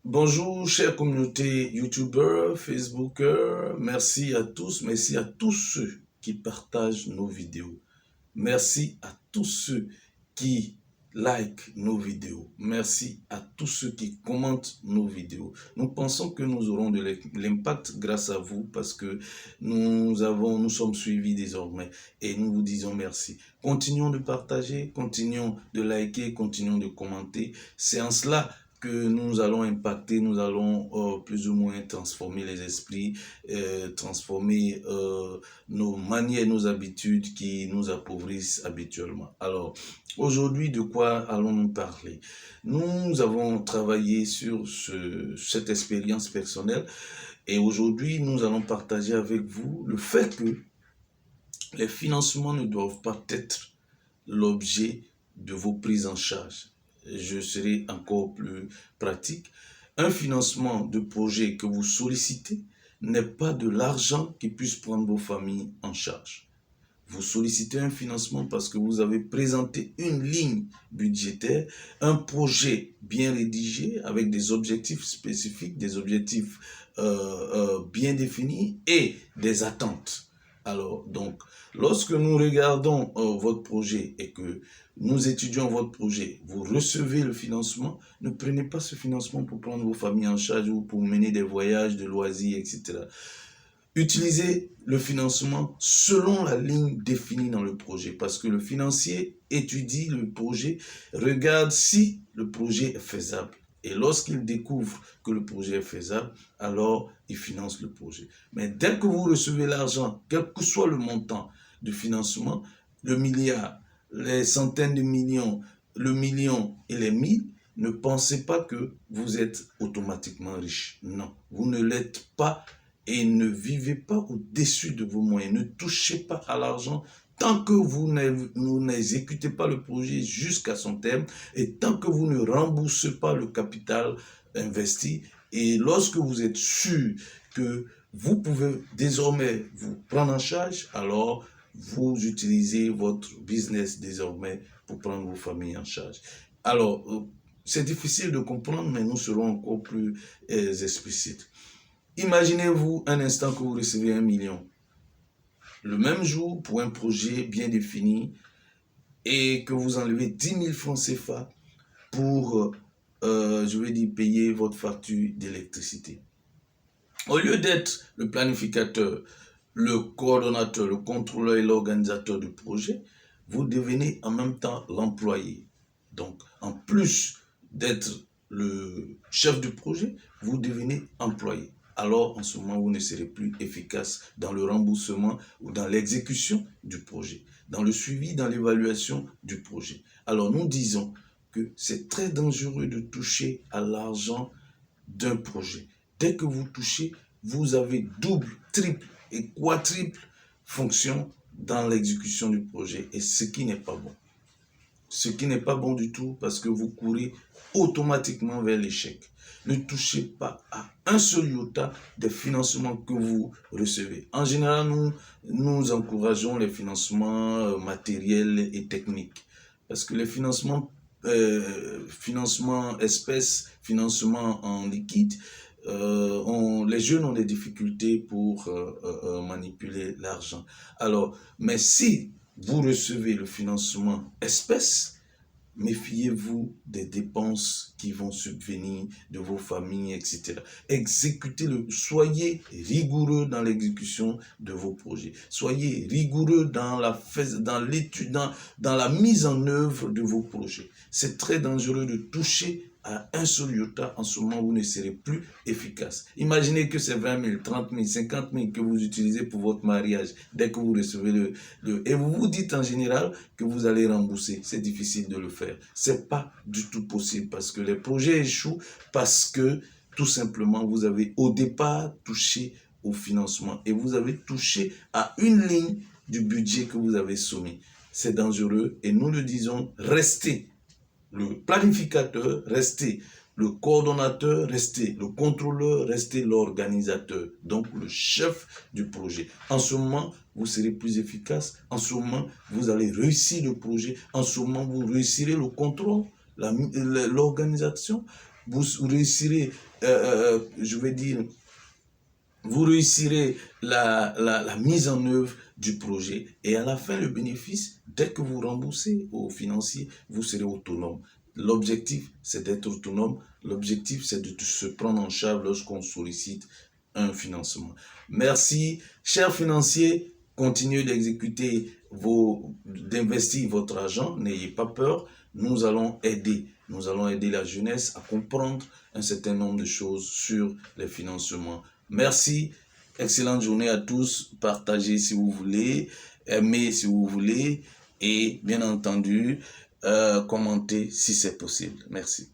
Bonjour, chère communauté YouTubeurs, Facebookers. Merci à tous ceux qui partagent nos vidéos. Merci à tous ceux qui like nos vidéos. Merci à tous ceux qui commentent nos vidéos. Nous pensons que nous aurons de l'impact grâce à vous parce que nous sommes suivis désormais et nous vous disons merci. Continuons de partager, continuons de liker, continuons de commenter. C'est en cela que nous allons impacter, nous allons plus ou moins transformer les esprits, transformer nos manières, nos habitudes qui nous appauvrissent habituellement. Alors, aujourd'hui, de quoi allons-nous parler? Nous avons travaillé sur cette expérience personnelle et aujourd'hui, nous allons partager avec vous le fait que les financements ne doivent pas être l'objet de vos prises en charge. Je serai encore plus pratique. Un financement de projet que vous sollicitez n'est pas de l'argent qui puisse prendre vos familles en charge. Vous sollicitez un financement parce que vous avez présenté une ligne budgétaire, un projet bien rédigé avec des objectifs spécifiques, des objectifs bien définis et des attentes. Alors, donc, lorsque nous regardons votre projet et que nous étudions votre projet, vous recevez le financement, ne prenez pas ce financement pour prendre vos familles en charge ou pour mener des voyages de loisirs, etc. Utilisez le financement selon la ligne définie dans le projet parce que le financier étudie le projet, regarde si le projet est faisable. Et lorsqu'il découvre que le projet est faisable, alors il finance le projet. Mais dès que vous recevez l'argent, quel que soit le montant du financement, le milliard, les centaines de millions, le million et les mille, ne pensez pas que vous êtes automatiquement riche. Non, vous ne l'êtes pas et ne vivez pas au-dessus de vos moyens. Ne touchez pas à l'argent tant que vous n'exécutez pas le projet jusqu'à son terme et tant que vous ne remboursez pas le capital investi. Et lorsque vous êtes sûr que vous pouvez désormais vous prendre en charge, alors vous utilisez votre business désormais pour prendre vos familles en charge. Alors, c'est difficile de comprendre, mais nous serons encore plus explicites. Imaginez-vous un instant que vous recevez 1 million. Le même jour, pour un projet bien défini, et que vous enlevez 10 000 francs CFA pour, je vais dire, payer votre facture d'électricité. Au lieu d'être le planificateur, le coordonnateur, le contrôleur et l'organisateur du projet, vous devenez en même temps l'employé. Donc, en plus d'être le chef du projet, vous devenez employé. Alors, en ce moment, vous ne serez plus efficace dans le remboursement ou dans l'exécution du projet, dans le suivi, dans l'évaluation du projet. Alors, nous disons que c'est très dangereux de toucher à l'argent d'un projet. Dès que vous touchez, vous avez double, triple et quadruple fonction dans l'exécution du projet, et ce qui n'est pas bon. Ce qui n'est pas bon du tout parce que vous courez automatiquement vers l'échec. Ne touchez pas à un seul iota des financements que vous recevez. En général, nous encourageons les financements matériels et techniques parce que les financements espèces, financement en liquide, les jeunes ont des difficultés pour manipuler l'argent. Alors, mais si vous recevez le financement espèce, méfiez-vous des dépenses qui vont subvenir de vos familles, etc. Exécutez-le. Soyez rigoureux dans l'exécution de vos projets. Soyez rigoureux dans l'étude, dans la mise en œuvre de vos projets. C'est très dangereux de toucher à un seul iota. En ce moment, vous ne serez plus efficace. Imaginez que c'est 20 000, 30 000, 50 000 que vous utilisez pour votre mariage dès que vous recevez et vous vous dites en général que vous allez rembourser. C'est difficile de le faire. C'est pas du tout possible parce que les projets échouent parce que tout simplement vous avez au départ touché au financement et vous avez touché à une ligne du budget que vous avez soumis. C'est dangereux et nous le disons, restez le planificateur, restez le coordonnateur, restez le contrôleur, restez l'organisateur, donc le chef du projet. En ce moment, vous serez plus efficace. En ce moment, vous allez réussir le projet. En ce moment, vous réussirez le contrôle, l'organisation. vous réussirez, je vais dire, vous réussirez la mise en œuvre du projet et à la fin, le bénéfice, dès que vous remboursez aux financiers, vous serez autonome. L'objectif, c'est d'être autonome. L'objectif, c'est de se prendre en charge lorsqu'on sollicite un financement. Merci, chers financiers, continuez d'exécuter d'investir votre argent, n'ayez pas peur, nous allons aider la jeunesse à comprendre un certain nombre de choses sur les financements. Merci, excellente journée à tous, partagez si vous voulez, aimez si vous voulez et bien entendu, commentez si c'est possible. Merci.